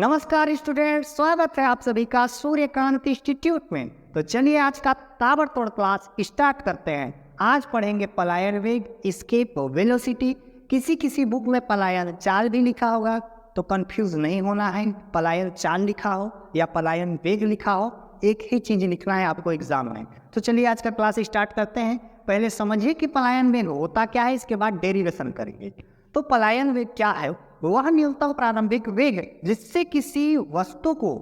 नमस्कार स्टूडेंट, स्वागत है आप सभी का सूर्यकांत इंस्टीट्यूट में। तो चलिए आज का ताबड़तोड़ क्लास स्टार्ट करते हैं। आज पढ़ेंगे पलायन वेग, एस्केप वेलोसिटी। किसी किसी बुक में पलायन चाल भी लिखा होगा, तो कंफ्यूज नहीं होना है। पलायन चाल लिखा हो या पलायन वेग लिखा हो, एक ही चीज लिखना है आपको एग्जाम में। तो चलिए आज का क्लास स्टार्ट करते हैं। पहले समझिए कि पलायन वेग होता क्या है, इसके बाद डेरिवेशन करेंगे। तो पलायन वेग क्या है? वह न्यूनतम प्रारंभिक वेग है जिससे किसी वस्तु को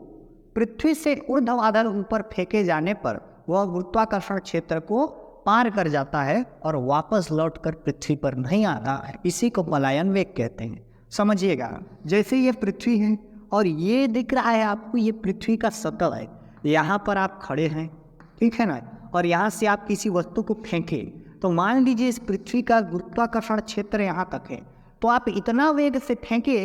पृथ्वी से ऊर्ध्वाधर ऊपर फेंके जाने पर वह गुरुत्वाकर्षण क्षेत्र को पार कर जाता है और वापस लौटकर पृथ्वी पर नहीं आता है। इसी को पलायन वेग कहते हैं। समझिएगा, जैसे ये पृथ्वी है और ये दिख रहा है आपको, ये पृथ्वी का सतह है। यहाँ पर आप खड़े हैं, ठीक है ना, और यहाँ से आप किसी वस्तु को फेंके, तो मान लीजिए इस पृथ्वी का गुरुत्वाकर्षण क्षेत्र यहाँ तक है, तो आप इतना वेग से फेंके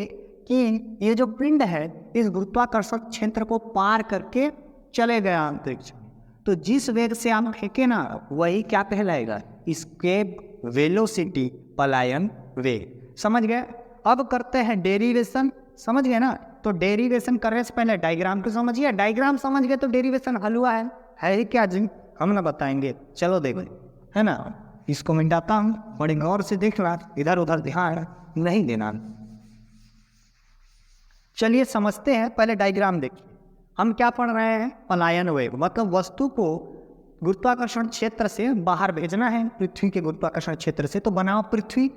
कि ये जो पिंड है इस गुरुत्वाकर्षण क्षेत्र को पार करके चले गए अंतरिक्ष में। तो जिस वेग से आप फेंके ना, वही क्या कहलाएगा? एस्केप वेलोसिटी, पलायन वेग। समझ गए? अब करते हैं डेरिवेशन। समझ गए ना? तो डेरिवेशन करने से पहले डायग्राम को समझिए। डायग्राम समझ गए तो डेरिवेशन हलवा है ही क्या जी, हम ना बताएंगे। चलो देखो, है ना, इसको मिटाता हूँ, बड़े गौर से देखना, इधर उधर ध्यान नहीं देना। चलिए समझते हैं, पहले डायग्राम देखिए। हम क्या पढ़ रहे हैं? पलायन वेग, मतलब वस्तु को गुरुत्वाकर्षण क्षेत्र से बाहर भेजना है, पृथ्वी के गुरुत्वाकर्षण क्षेत्र से। तो बनाओ पृथ्वी,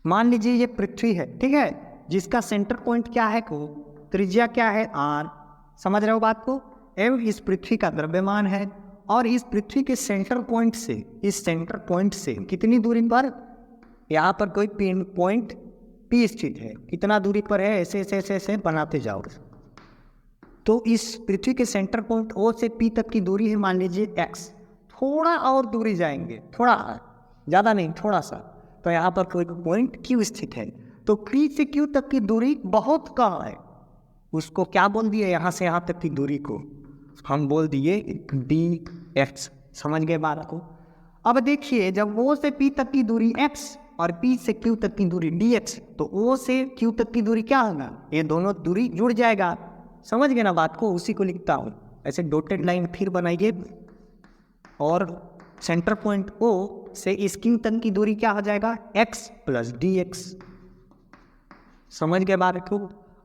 मान लीजिए ये पृथ्वी है, ठीक है, जिसका सेंटर पॉइंट क्या है, को त्रिज्या क्या है, आर। समझ रहे हो बात को? एम इस पृथ्वी का द्रव्यमान है और इस पृथ्वी के सेंटर पॉइंट से, इस सेंटर पॉइंट से कितनी दूरी पर? यहाँ पर कोई पिन पॉइंट पी स्थित है, कितना दूरी पर है, ऐसे ऐसे ऐसे ऐसे बनाते जाओ। तो इस पृथ्वी के सेंटर पॉइंट ओ से पी तक की दूरी है, मान लीजिए एक्स। थोड़ा और दूरी जाएंगे, थोड़ा, ज़्यादा नहीं, थोड़ा सा, तो यहाँ पर कोई पॉइंट क्यू स्थित है। तो पी से क्यू तक की दूरी बहुत कम है, उसको क्या बोल दिए? यहाँ से यहाँ तक की दूरी को हम बोल दिए डी एक्स। समझ गए बात को? अब देखिए, जब ओ से पी तक की दूरी एक्स और P से Q तक की दूरी dx, तो O से Q तक की दूरी क्या होगा? ये दोनों दूरी जुड़ जाएगा। समझ गए ना बात को? उसी को लिखता हूँ ऐसे, डॉटेड लाइन फिर बनाइए, और सेंटर पॉइंट O से इस Q तक की दूरी क्या हो जाएगा? x plus dx। समझ गए बात को?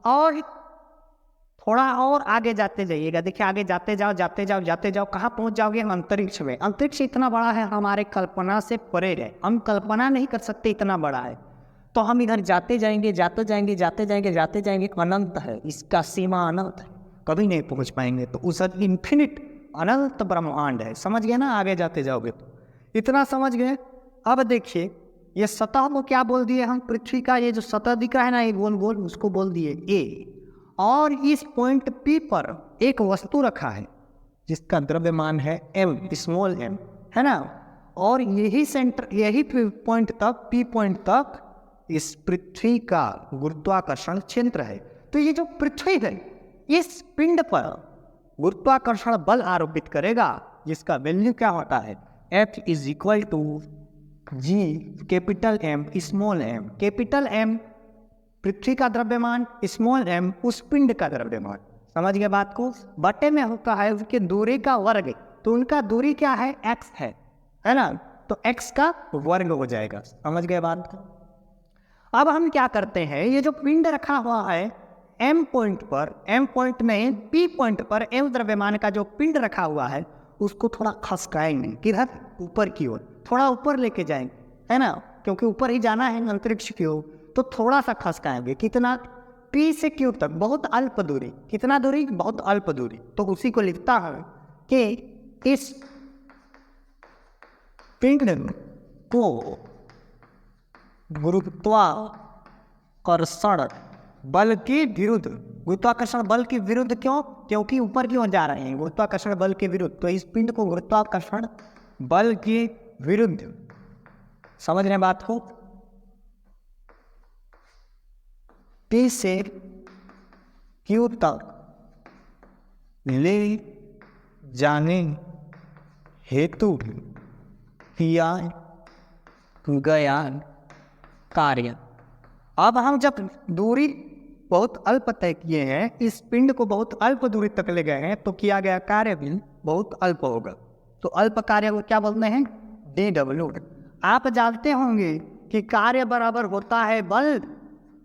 और थोड़ा और आगे जाते जाइएगा। देखिए आगे जाते जाओ जाते जाओ जाते जाओ, कहाँ पहुँच जाओगे? हम अंतरिक्ष में। अंतरिक्ष इतना बड़ा है, हमारे कल्पना से परे है, हम कल्पना नहीं कर सकते, इतना बड़ा है। तो हम इधर जाते जाएंगे जाते जाएंगे जाते जाएंगे जाते जाएंगे, अनंत है, इसका सीमा अनंत है, कभी नहीं पहुँच पाएंगे। तो उस इन्फिनिट अनंत ब्रह्मांड है। समझ गए ना? आगे जाते जाओगे तो इतना समझ गए। अब देखिए, ये सतह को क्या बोल दिए हम? पृथ्वी का ये जो सतह दिख रहा है ना, ये गोल गोल, उसको बोल दिए ए। और इस पॉइंट P पर एक वस्तु रखा है जिसका द्रव्यमान है m, स्मॉल m, है ना। और यही सेंटर, यही पॉइंट तक, P पॉइंट तक इस पृथ्वी का गुरुत्वाकर्षण क्षेत्र है। तो ये जो पृथ्वी है, इस पिंड पर गुरुत्वाकर्षण बल आरोपित करेगा, जिसका वैल्यू क्या होता है? F is equal to G capital M small m। Capital M पृथ्वी का द्रव्यमान, स्मॉल m उस पिंड का द्रव्यमान। समझ गए बात को? बटे में होता है उसके दूरी का वर्ग, तो उनका दूरी क्या है? x है ना, तो x का वर्ग हो जाएगा। समझ गए बात को? अब हम क्या करते हैं, ये जो पिंड रखा हुआ है m पॉइंट पर, m पॉइंट में p पॉइंट पर m द्रव्यमान का जो पिंड रखा हुआ है, उसको थोड़ा खसकाएंगे। किधर? ऊपर की ओर, थोड़ा ऊपर लेके जाएंगे, है ना, क्योंकि ऊपर ही जाना है अंतरिक्ष की ओर। तो थोड़ा सा खसकाएंगे, कितना? P से Q तक, बहुत अल्प दूरी। कितना दूरी? बहुत अल्प दूरी। तो उसी को लिखता है कि इस पिंड को गुरुत्वाकर्षण बल के विरुद्ध, गुरुत्वाकर्षण बल के विरुद्ध क्यों? क्योंकि ऊपर की ओर जा रहे हैं, गुरुत्वाकर्षण बल के विरुद्ध। तो इस पिंड को गुरुत्वाकर्षण बल के विरुद्ध, समझ रहे बात को, P से Q तक ले जाने हेतु किया गया कार्य। अब हम जब दूरी बहुत अल्प तय किए हैं, इस पिंड को बहुत अल्प दूरी तक ले गए हैं, तो किया गया कार्य भी बहुत अल्प होगा। तो अल्प कार्य को क्या बोलते हैं? dw। आप जानते होंगे कि कार्य बराबर होता है बल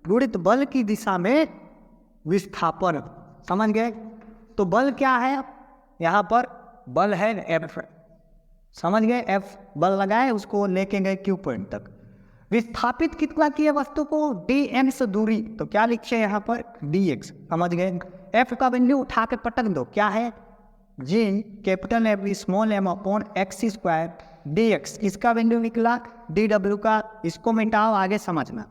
गुणित बल की दिशा में विस्थापन। समझ गए? तो बल क्या है? यहाँ पर बल है F। समझ गए? F बल लगाए, उसको लेके गए Q पॉइंट तक। विस्थापित कितना किए वस्तु को? dx दूरी, तो क्या लिखे यहाँ पर? dx। समझ गए? F का वैल्यू उठा के पटक दो, क्या है? G capital F small m upon x square dx। इसका वैल्यू निकला dw का। इसको मिटाओ, आगे समझना।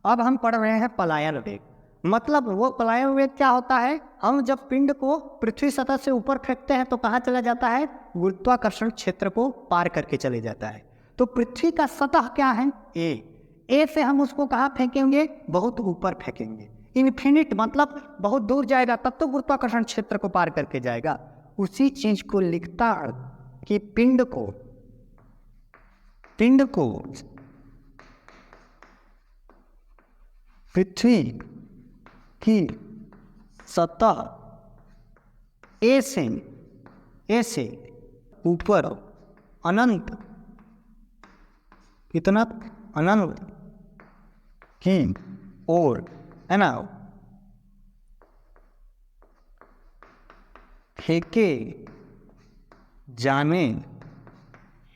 अब हम पढ़ रहे हैं पलायन वेग। मतलब वो पलायन वेग क्या होता है? हम जब पिंड को पृथ्वी सतह से ऊपर फेंकते हैं तो कहाँ चला जाता है? गुरुत्वाकर्षण क्षेत्र को पार करके चले जाता है। तो पृथ्वी का सतह क्या है? ए से हम उसको कहाँ फेंकेंगे? बहुत ऊपर फेंकेंगे। इन्फिनिट मतलब बहुत दूर जाएगा, तब तो गुरुत्वाकर्षण क्षेत्र को पार करके जाएगा। उसी चीज को लिखता कि पिंड को पृथ्वी की सतह ए से ऊपर अनंत, कितना? अनंत की ओर, है ना, फेंके जाने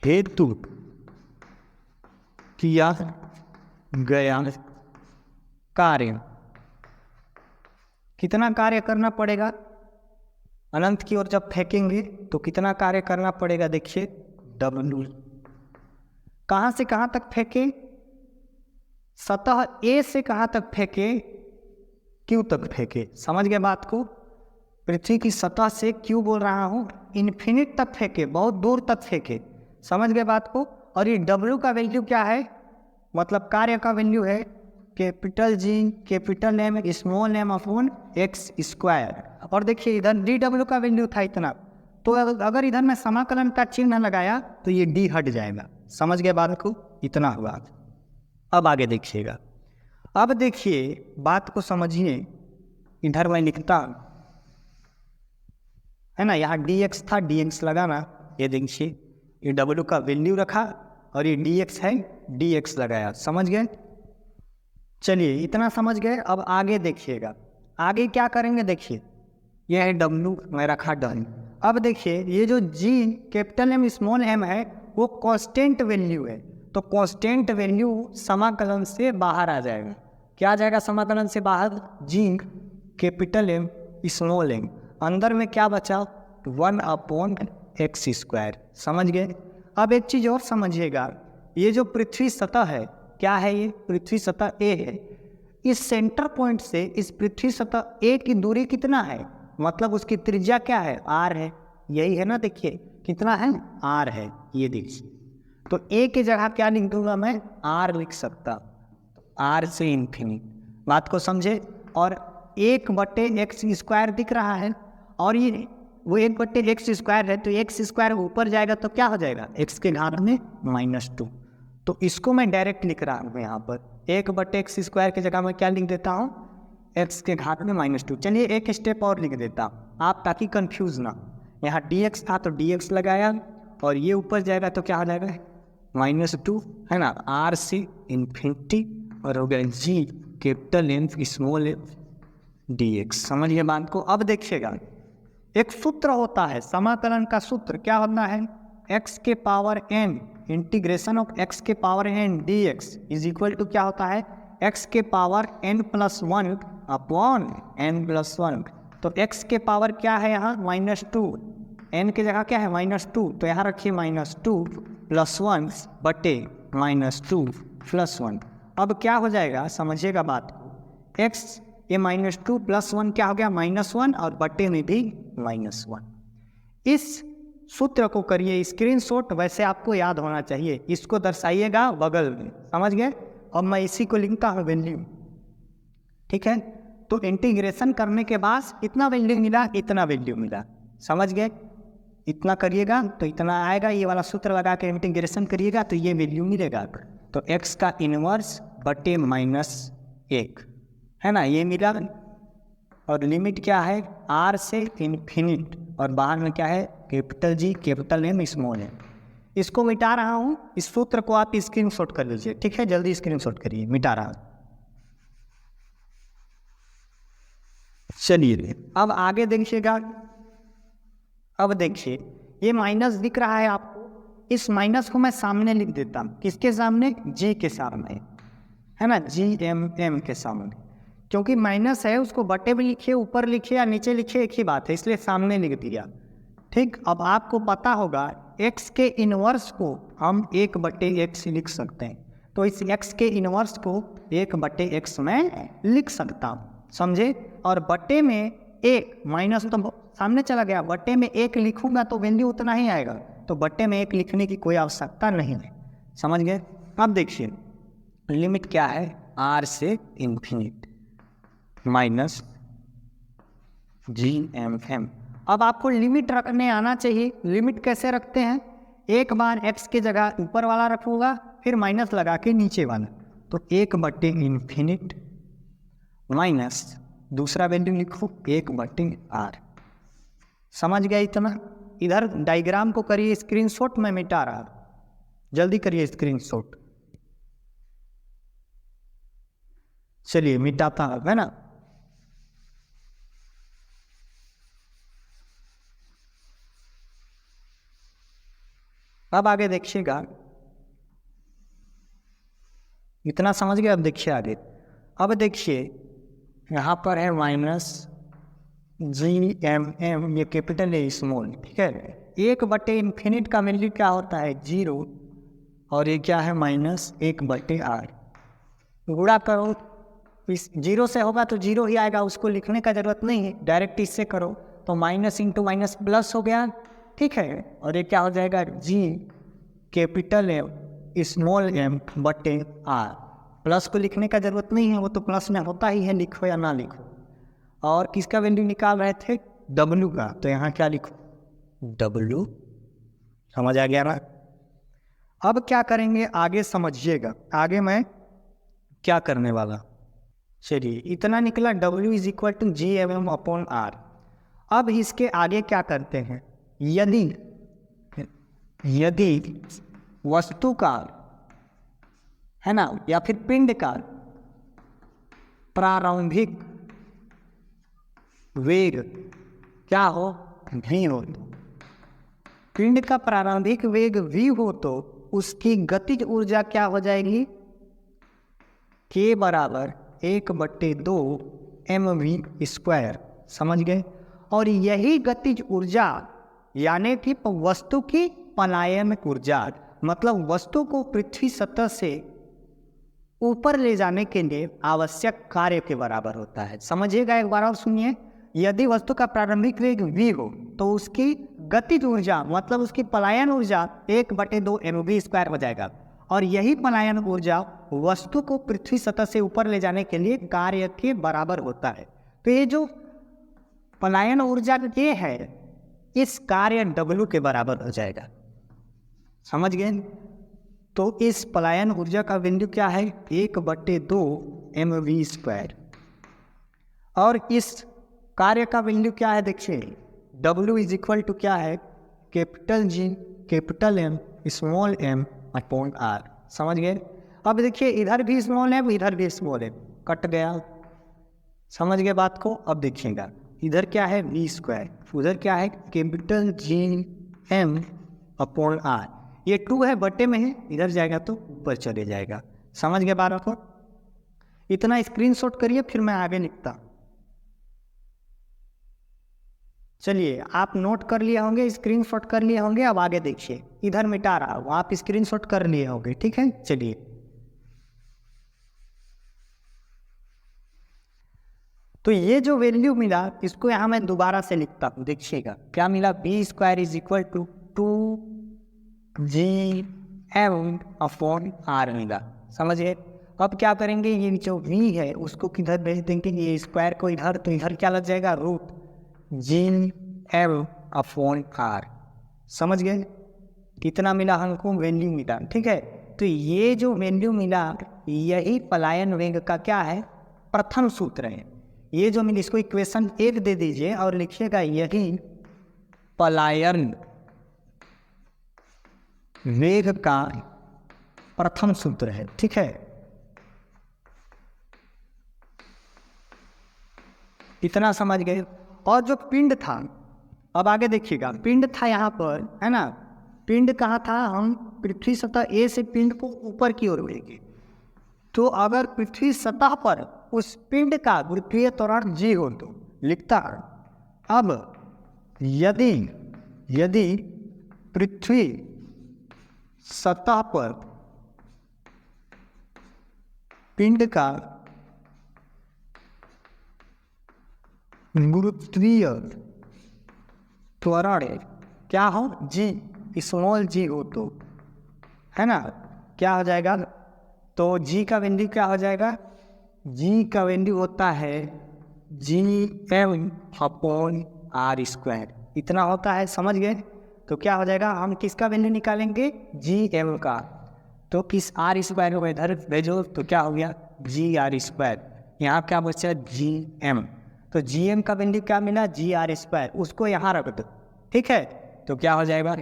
हेतु किया गया कार्य। कितना कार्य करना पड़ेगा? अनंत की ओर जब फेंकेंगे तो कितना कार्य करना पड़ेगा? देखिए W। कहाँ से कहाँ तक फेंके? सतह A से कहाँ तक फेंके? Q तक फेंके। समझ गए बात को? पृथ्वी की सतह से Q बोल रहा हूँ, इन्फिनिट तक फेंके, बहुत दूर तक फेंके। समझ गए बात को? और ये W का वैल्यू क्या है? मतलब कार्य का वैल्यू है capital G capital M small m upon x square. और देखिए इधर dw का वैल्यू था इतना, तो अगर इधर मैं समाकलन का चिन्ह लगाया तो ये d हट जाएगा। समझ गए बात को? इतना हुआ। अब आगे देखिएगा। अब देखिए बात को समझिए। इधर मैं लिखता है ना, यहाँ dx था, dx लगाना। ये देखिए ये w का वैल्यू रखा और ये dx है, dx लगाया। समझ गए? चलिए इतना समझ गए। अब आगे देखिएगा, आगे क्या करेंगे? देखिए यह है W, मैं रखा डन। अब देखिए ये जो G capital M small m है वो कांस्टेंट वैल्यू है, तो कांस्टेंट वैल्यू समाकलन से बाहर आ जाएगा। क्या आ जाएगा समाकलन से बाहर? G capital M small m। अंदर में क्या बचा? 1 अपॉन x स्क्वायर। समझ गए? अब एक चीज़ और समझिएगा, ये जो पृथ्वी सतह है क्या है? ये पृथ्वी सतह A है। इस सेंटर पॉइंट से इस पृथ्वी सतह A की दूरी कितना है? मतलब उसकी त्रिज्या क्या है? R है। यही है ना? देखिए कितना है? R है। ये देखिए, तो A की जगह क्या लिख दूंगा मैं? R लिख सकता। R से इन्फिनिट। बात को समझे? और 1/x स्क्वायर दिख रहा है, और ये वो 1/x स्क्वायर है, तो x स्क्वायर ऊपर जाएगा तो क्या हो जाएगा? x के घात में -2। तो इसको मैं डायरेक्ट लिख रहा हूँ यहाँ पर 1/x स्क्वायर की जगह मैं क्या लिख देता हूँ? x के घात में -2। चलिए एक स्टेप और लिख देता हूँ आप, ताकि कंफ्यूज ना। यहाँ dx था तो dx लगाया, और ये ऊपर जाएगा तो क्या हो जाएगा? -2, है ना। R से इन्फिनिटी, और हो गया G capital M small m dx। समझिए बात को? अब देखिएगा एक सूत्र होता है समाकलन का सूत्र। क्या होता है? x के power n integration of x के power n dx is equal to क्या होता है? x के पावर n+1 अपॉन n+1। तो x के पावर क्या है यहाँ? -2। n की जगह क्या है? -2, तो यहाँ रखिए -2 + 1 बटे -2 + 1। अब क्या हो जाएगा? समझिएगा बात को। x ये -2 + 1 क्या हो गया? -1, और बटे में भी -1। इस सूत्र को करिए स्क्रीनशॉट, वैसे आपको याद होना चाहिए। इसको दर्शाइएगा बगल में। समझ गए? अब मैं इसी को लिखता हूँ वैल्यू। ठीक है, तो इंटीग्रेशन करने के बाद इतना वैल्यू मिला, इतना वैल्यू मिला। समझ गए? इतना करिएगा तो इतना आएगा। ये वाला सूत्र लगा के इंटीग्रेशन करिएगा तो ये वैल्यू मिलेगा। तो x का इनवर्स बटे -1, है ना, ये मिला। और लिमिट क्या है, आर से इन्फिनिट, और बाहर में क्या है, capital G capital M small m. इसको मिटा रहा हूँ, इस सूत्र को आप स्क्रीनशॉट कर लीजिए, ठीक है, जल्दी स्क्रीनशॉट करिए, मिटा रहा हूँ। चलिए अब आगे देखिएगा। अब देखिए ये माइनस दिख रहा है आपको, इस माइनस को मैं सामने लिख देता हूँ, किसके सामने, जी के सामने, है ना, जी एम एम के सामने। क्योंकि माइनस है उसको बटे में लिखिए, ऊपर लिखिए या नीचे लिखिए एक ही बात है, इसलिए सामने लिख दिया। ठीक, अब आपको पता होगा x के इनवर्स को हम 1/x लिख सकते हैं, तो इस x के इनवर्स को 1/x में लिख सकता हूँ, समझे। और बटे में एक, माइनस तो सामने चला गया, बटे में 1 लिखूंगा तो वैल्यू उतना ही आएगा, तो बटे में 1 लिखने की कोई आवश्यकता नहीं है, समझ गए। अब देखिए लिमिट क्या है, r से infinite minus G M m. अब आपको लिमिट रखने आना चाहिए। लिमिट कैसे रखते हैं, एक बार x की जगह ऊपर वाला रखूंगा, फिर माइनस लगा के नीचे वाला, तो 1/इन्फिनिट माइनस दूसरा वैल्यू लिखो 1/r। समझ गया इतना। इधर डायग्राम को करिए स्क्रीनशॉट, में मिटा रहा, जल्दी करिए स्क्रीनशॉट। चलिए मिटाता है ना। अब आगे देखिएगा, इतना समझ गए। अब देखिए आगे, अब देखिए यहाँ पर है माइनस जी एम एम, ये कैपिटल है स्मॉल, ठीक है। 1/इन्फिनिट का वैल्यू क्या होता है, 0, और ये क्या है माइनस 1/r। गुणा करो, इस 0 से होगा तो 0 ही आएगा, उसको लिखने का जरूरत नहीं है, डायरेक्ट इससे करो, तो माइनस इंटू माइनस प्लस हो गया, ठीक है। और ये क्या हो जाएगा, जी कैपिटल एम स्मॉल एम बटे आर। प्लस को लिखने का जरूरत नहीं है, वो तो प्लस में होता ही है, लिखो या ना लिखो। और किसका वैल्यू निकाल रहे थे, डब्लू का, तो यहाँ क्या लिखो, डब्लू। समझ आ गया ना। अब क्या करेंगे आगे समझिएगा, आगे मैं क्या करने वाला। चलिए इतना निकला, W is equal to G M m upon r. अब इसके आगे क्या करते हैं, यदि वस्तु का, है ना, या फिर पिंड का प्रारंभिक वेग क्या हो, v हो, पिंड का प्रारंभिक वेग v हो, तो उसकी गतिज ऊर्जा क्या हो जाएगी, k बराबर 1/2 mv²। समझ गए। और यही गतिज ऊर्जा यानी कि वस्तु की पलायन ऊर्जा, मतलब वस्तु को पृथ्वी सतह से ऊपर ले जाने के लिए आवश्यक कार्य के बराबर होता है। समझिएगा एक बार और सुनिए, यदि वस्तु का प्रारंभिक वेग v हो तो उसकी गतिज ऊर्जा मतलब उसकी पलायन ऊर्जा 1/2 mv² हो जाएगा, और यही पलायन ऊर्जा वस्तु को पृथ्वी सतह से ऊपर ले जाने के लिए कार्य के बराबर होता है। तो ये जो पलायन ऊर्जा ये है, इस कार्य W के बराबर हो जाएगा। समझ गए। तो इस पलायन ऊर्जा का वैल्यू क्या है, 1/2 mv²। और इस कार्य का वैल्यू क्या है, देखिए W इज इक्वल टू क्या है, capital G capital M small m upon r। समझ गए। अब देखिए इधर भी स्मॉल m, इधर भी स्मॉल m, कट गया। समझ गए बात को। अब देखिएगा इधर क्या है v², उधर क्या है capital G M upon r। ये 2 है, बटे में है, इधर जाएगा तो ऊपर चले जाएगा। समझ गए बात को। इतना स्क्रीनशॉट करिए, फिर मैं आगे लिखता। चलिए आप नोट कर लिए होंगे, स्क्रीनशॉट कर लिए होंगे। अब आगे देखिए, इधर मिटा रहा हूँ, आप स्क्रीनशॉट कर लिए होंगे, ठीक है। चलिए तो ये जो वैल्यू मिला, इसको यहाँ मैं दोबारा से लिखता हूँ, देखिएगा क्या मिला, v² is equal to 2gm upon r मिला। समझिए। अब क्या करेंगे, ये जो v है उसको किधर भेज देंगे, ये स्क्वायर को इधर, तो इधर क्या लग जाएगा, √gm अपॉन r। समझ गए। कितना मिला हमको, वैल्यू मिला, ठीक है। तो ये जो वैल्यू मिला, यही पलायन वेग का क्या है, प्रथम सूत्र है। ये जो मिल इसको इक्वेशन 1 दे दीजिए और लिखिएगा यही पलायन वेग का प्रथम सूत्र है। ठीक है, इतना समझ गए। और जो पिंड था, अब आगे देखिएगा, पिंड था यहाँ पर, है ना। पिंड कहाँ था, हम पृथ्वी सतह ए से पिंड को ऊपर की ओर लेंगे। तो अगर पृथ्वी सतह पर उस पिंड का गुरुत्वीय त्वरण g हो तो लिखता है। अब यदि पृथ्वी सतह पर पिंड का गुरुत्वीय त्वरण क्या हो, g, स्मॉल g हो तो, है ना, क्या हो जाएगा, तो g का वैल्यू क्या हो जाएगा, g का वैल्यू होता है Gm/r²। इतना होता है, समझ गए। तो क्या हो जाएगा, हम किसका वैल्यू निकालेंगे, Gm का। तो किस r² को इधर भेजो तो क्या हो गया, Gr²। यहाँ क्या बचा, Gm। तो Gm का वैल्यू क्या मिला, Gr², उसको यहाँ रख दो। ठीक है, तो क्या हो जाएगा,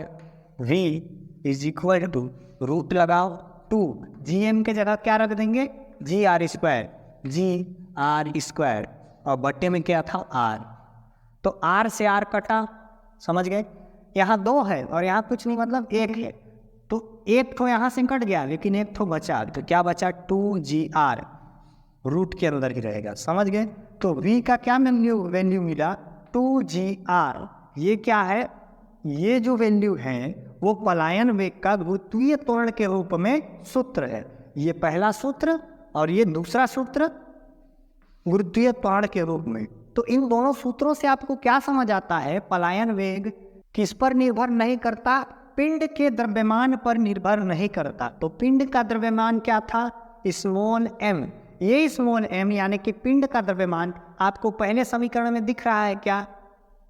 v = रूट लगाओ 2, Gm के जगह क्या रख देंगे, Gr², और बट्टे में क्या था, r। तो r से r कटा, समझ गए। यहाँ 2 है और यहाँ कुछ नहीं, मतलब 1 है। तो एक तो यहाँ से कट गया, लेकिन एक तो बचा, तो क्या बचा, 2Gr, रूट के अंदर ही रहेगा, समझ गए। तो v का क्या वैल्यू मिला, 2Gr। ये क्या है, ये जो वैल्यू है वो पलायन वेग का गुरुत्वीय त्वरण के रूप में सूत्र है। ये पहला सूत्र और ये दूसरा सूत्र गुरुत्वीय त्वरण के रूप में। तो इन दोनों सूत्रों से आपको क्या समझ आता है, पलायन वेग किस पर निर्भर नहीं करता, पिंड के द्रव्यमान पर निर्भर नहीं करता। तो पिंड का द्रव्यमान क्या था, स्मॉल m। ये स्मॉल m यानी कि पिंड का द्रव्यमान आपको पहले समीकरण में दिख रहा है क्या,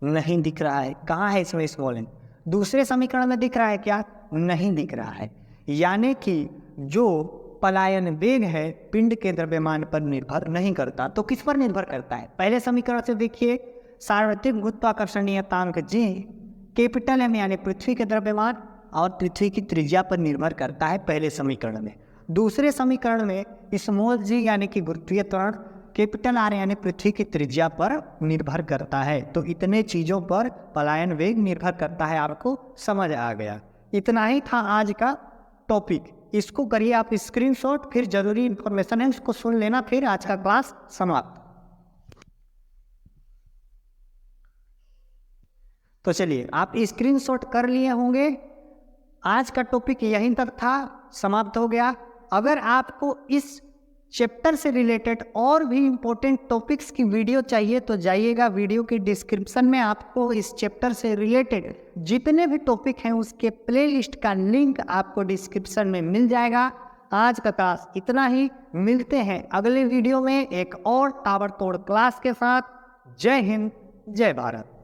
नहीं दिख रहा है। कहाँ है इसमें स्मॉल m, दूसरे समीकरण में दिख रहा है क्या, नहीं दिख रहा है। यानी कि जो पलायन वेग है पिंड के द्रव्यमान पर निर्भर नहीं करता। तो किस पर निर्भर करता है, पहले समीकरण से देखिए, सार्वत्रिक गुरुत्वाकर्षणीयतांक g कैपिटल M यानी पृथ्वी के द्रव्यमान और पृथ्वी की त्रिज्या पर निर्भर करता है पहले समीकरण में। दूसरे समीकरण में स्मॉल g यानी कि गुरुत्वीय त्वरण, कैपिटल R यानी पृथ्वी की त्रिज्या पर निर्भर करता है। तो इतने चीज़ों पर पलायन वेग निर्भर करता है, आपको समझ आ गया। इतना ही था आज का टॉपिक। इसको करिए आप स्क्रीनशॉट, फिर जरूरी इंफॉर्मेशन है उसको सुन लेना, फिर आज का क्लास समाप्त। तो चलिए, आप स्क्रीनशॉट कर लिए होंगे। आज का टॉपिक यहीं तक था, समाप्त हो गया। अगर आपको इस चैप्टर से रिलेटेड और भी इम्पोर्टेंट टॉपिक्स की वीडियो चाहिए तो जाइएगा, वीडियो के डिस्क्रिप्शन में आपको इस चैप्टर से रिलेटेड जितने भी टॉपिक हैं उसके प्लेलिस्ट का लिंक आपको डिस्क्रिप्शन में मिल जाएगा। आज का क्लास इतना ही, मिलते हैं अगले वीडियो में एक और ताबड़तोड़ क्लास के साथ। जय हिंद, जय भारत।